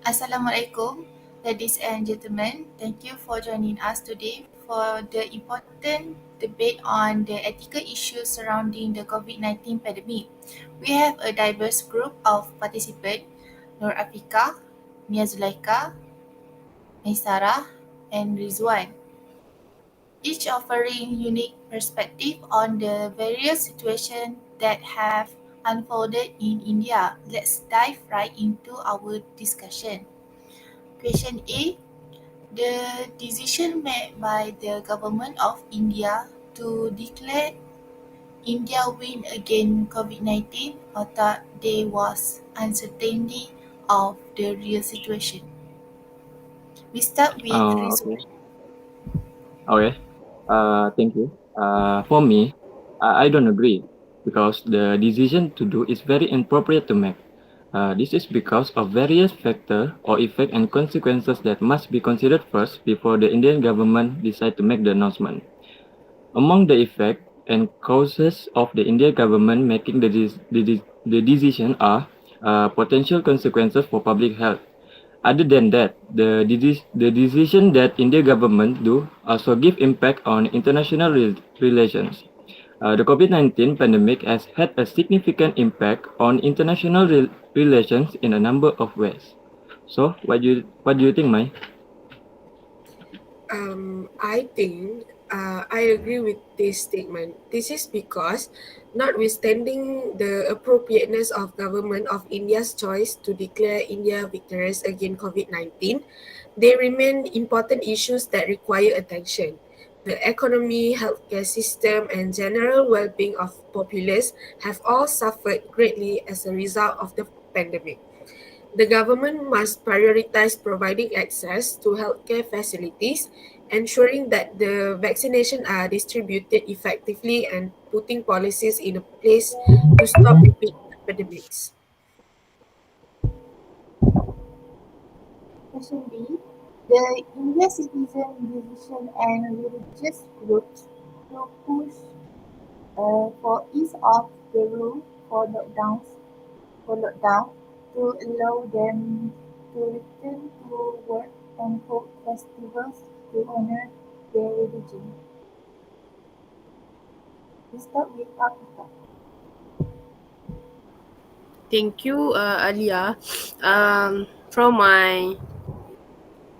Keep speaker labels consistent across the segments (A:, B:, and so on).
A: Assalamualaikum, ladies and gentlemen. Thank you for joining us today for the important debate on the ethical issues surrounding the COVID-19 pandemic. We have a diverse group of participants, Nur Afika, Mia Zulaika, Maisara, and Rizwan, each offering unique perspective on the various situations that have unfolded in India. Let's dive right into our discussion. Question A. The decision made by the government of India to declare India win against COVID-19 or that there was uncertainty of the real situation. We start with
B: Okay.
A: Rizwan.
B: Okay. Thank you. For me, I don't agree because the decision to do is very inappropriate to make. This is because of various factors or effect and consequences that must be considered first before the Indian government decide to make the announcement. Among the effect and causes of the Indian government making the decision are potential consequences for public health. Other than that, the decision that Indian government do also give impact on international relations. The COVID-19 pandemic has had a significant impact on international relations in a number of ways. So, what do you think, Mai?
C: I think I agree with this statement. This is because, notwithstanding the appropriateness of government of India's choice to declare India victorious against COVID-19, there remain important issues that require attention. The economy, healthcare system, and general well-being of populace have all suffered greatly as a result of the pandemic. The government must prioritize providing access to healthcare facilities, ensuring that the vaccination are distributed effectively, and putting policies in place to stop repeat epidemics.
A: Question B. The India citizen decision and religious groups to push for ease of the rule for lockdown to allow them to return to work and hold festivals to honor their religion. We start with Africa.
D: Thank you, Alia. From my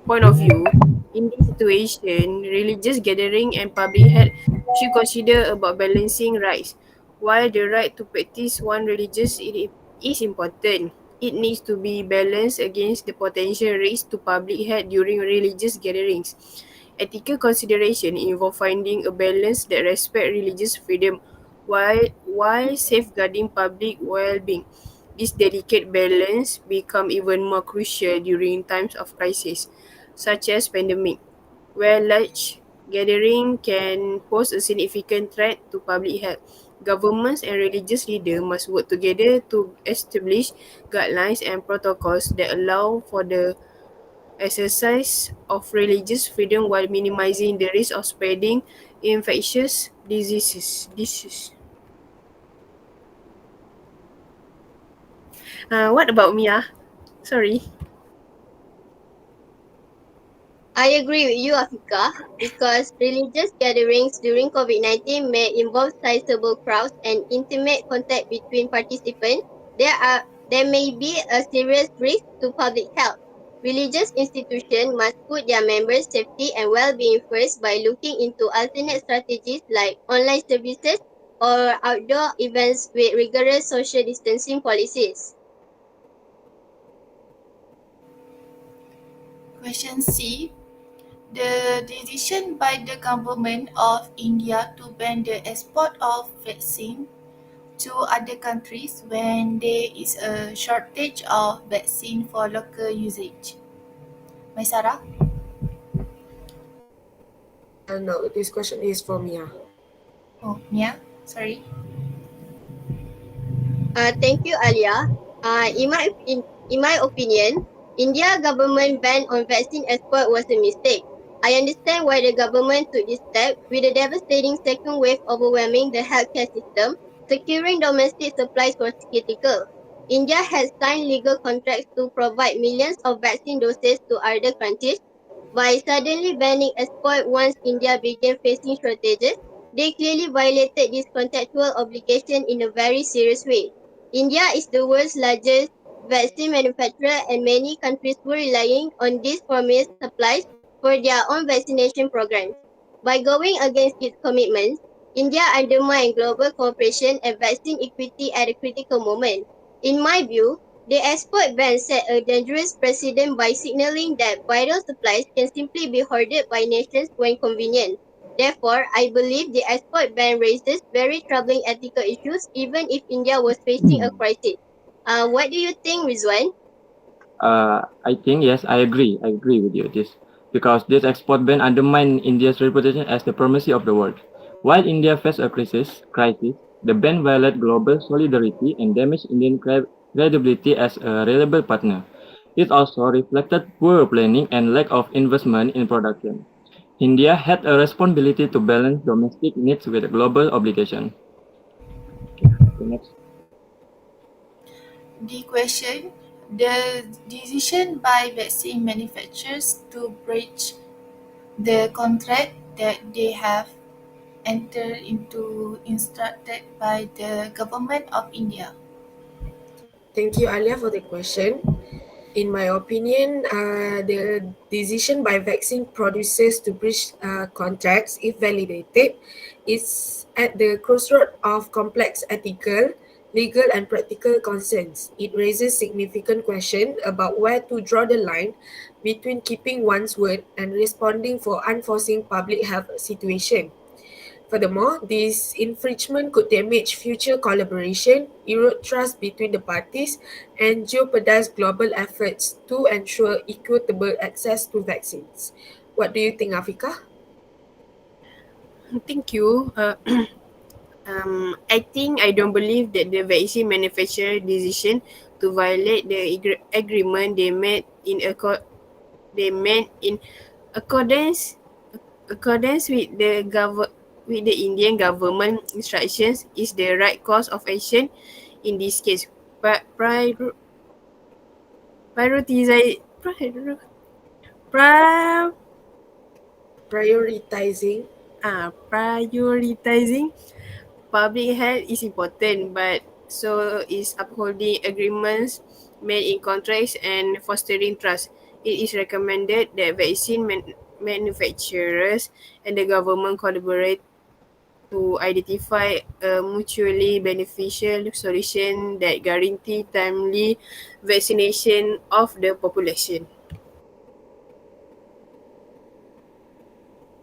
D: point of view, in this situation, religious gathering and public health should consider about balancing rights. While the right to practice one religious is important, it needs to be balanced against the potential risks to public health during religious gatherings. Ethical consideration involve finding a balance that respect religious freedom while safeguarding public well-being. This delicate balance become even more crucial during times of crisis, such as pandemic, where large gathering can pose a significant threat to public health. Governments and religious leaders must work together to establish guidelines and protocols that allow for the exercise of religious freedom while minimizing the risk of spreading infectious diseases. What about Mia? Sorry.
E: I agree with you, Afika, because religious gatherings during COVID-19 may involve sizable crowds and intimate contact between participants. There may be a serious risk to public health. Religious institutions must put their members' safety and well-being first by looking into alternate strategies like online services or outdoor events with rigorous social distancing policies.
A: Question C. The decision by the government of India to ban the export of vaccine to other countries when there is a shortage of vaccine for local usage. Maisara?
C: No, this question is for Mia.
A: Oh, Mia? Sorry.
E: Thank you, Alia. In my opinion, India government ban on vaccine export was a mistake. I understand why the government took this step. With the devastating second wave overwhelming the healthcare system, securing domestic supplies was critical. India has signed legal contracts to provide millions of vaccine doses to other countries. By suddenly banning export once India began facing shortages, they clearly violated this contractual obligation in a very serious way. India is the world's largest vaccine manufacturer and many countries were relying on these promised supplies for their own vaccination programs. By going against its commitments, India undermined global cooperation and vaccine equity at a critical moment. In my view, the export ban set a dangerous precedent by signaling that vital supplies can simply be hoarded by nations when convenient. Therefore, I believe the export ban raises very troubling ethical issues even if India was facing a crisis. What do you think, Rizwan?
B: I think yes, I agree. I agree with you this because this export ban undermine India's reputation as the primacy of the world. While India faced a crisis, the ban violated global solidarity and damaged Indian credibility as a reliable partner. It also reflected poor planning and lack of investment in production. India had a responsibility to balance domestic needs with global obligation. Okay, next.
A: The question, the decision by vaccine manufacturers to breach the contract that they have entered into instructed by the government of India.
C: Thank you, Alia, for the question. In my opinion, the decision by vaccine producers to breach contracts, if validated, is at the crossroad of complex ethical, legal, and practical concerns. It raises significant questions about where to draw the line between keeping one's word and responding for unforeseen public health situation. Furthermore, this infringement could damage future collaboration, erode trust between the parties, and jeopardize global efforts to ensure equitable access to vaccines. What do you think, Afika?
D: Thank you. I don't believe that the vaccine manufacturer decision to violate the agreement they made in accordance accordance with the Indian government instructions is the right course of action in this case. But prioritize pri-
C: Prioritizing.
D: prioritizing public health is important, but so is upholding agreements made in contracts and fostering trust. It is recommended that vaccine manufacturers and the government collaborate to identify a mutually beneficial solution that guarantee timely vaccination of the population.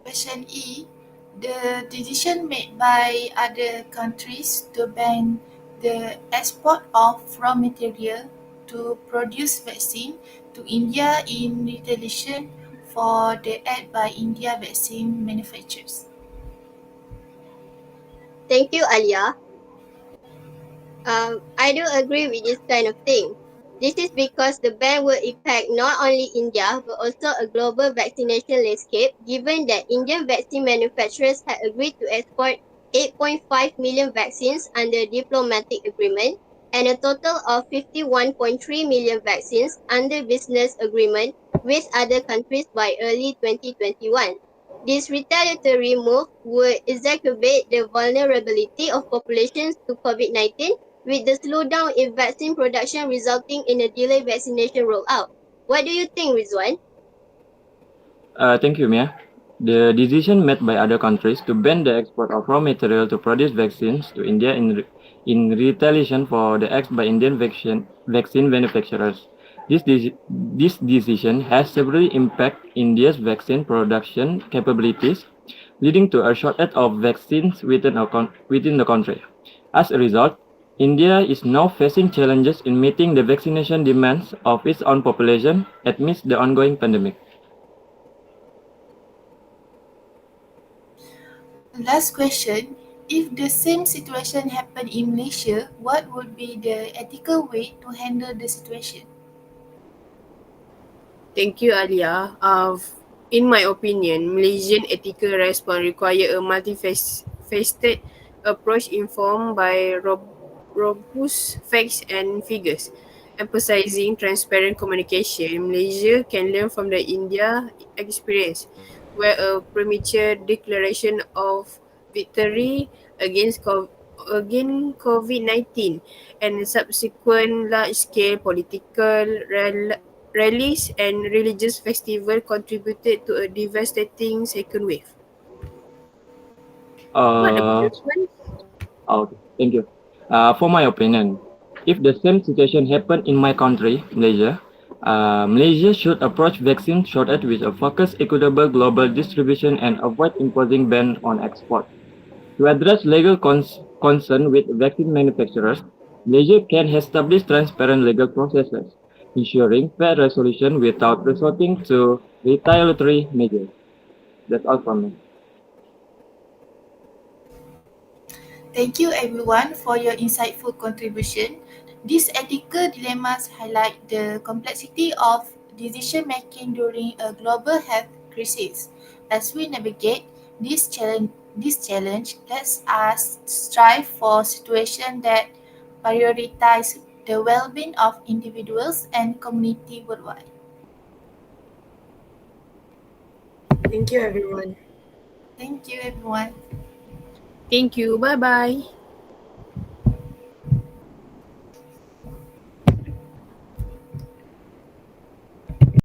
A: Question E, the decision made by other countries to ban the export of raw material to produce vaccine to India in retaliation for the act by India vaccine manufacturers.
E: Thank you, Alia. I do agree with this kind of thing. This is because the ban will impact not only India but also a global vaccination landscape, given that Indian vaccine manufacturers had agreed to export 8.5 million vaccines under diplomatic agreement and a total of 51.3 million vaccines under business agreement with other countries by early 2021. This retaliatory move would exacerbate the vulnerability of populations to COVID-19 with the slowdown in vaccine production resulting in a delayed vaccination rollout. What do you think, Rizwan?
B: Thank you, Mia. The decision made by other countries to ban the export of raw material to produce vaccines to India in retaliation for the acts by Indian vaccine manufacturers. This decision has severely impacted India's vaccine production capabilities, leading to a shortage of vaccines within the country. As a result, India is now facing challenges in meeting the vaccination demands of its own population amidst the ongoing pandemic.
A: Last question, if the same situation happened in Malaysia, what would be the ethical way to handle the situation?
D: Thank you, Alia. In my opinion, Malaysian ethical response require a multifaceted approach informed by robust facts and figures. Emphasizing transparent communication, Malaysia can learn from the India experience, where a premature declaration of victory against COVID-19 and subsequent large-scale political rallies and religious festival contributed to a devastating second wave. What about
B: Uh,
D: you, Osman?
B: okay, thank you. For my opinion, if the same situation happened in my country, Malaysia, Malaysia should approach vaccine shortage with a focused, equitable global distribution and avoid imposing ban on export. To address legal concern with vaccine manufacturers, Malaysia can establish transparent legal processes, ensuring fair resolution without resorting to retaliatory measures. That's all from me.
A: Thank you everyone for your insightful contribution. These ethical dilemmas highlight the complexity of decision making during a global health crisis. As we navigate this challenge, let us strive for situations that prioritize the well-being of individuals and community worldwide.
C: Thank you, everyone.
A: Thank you everyone.
D: Thank you. Bye bye.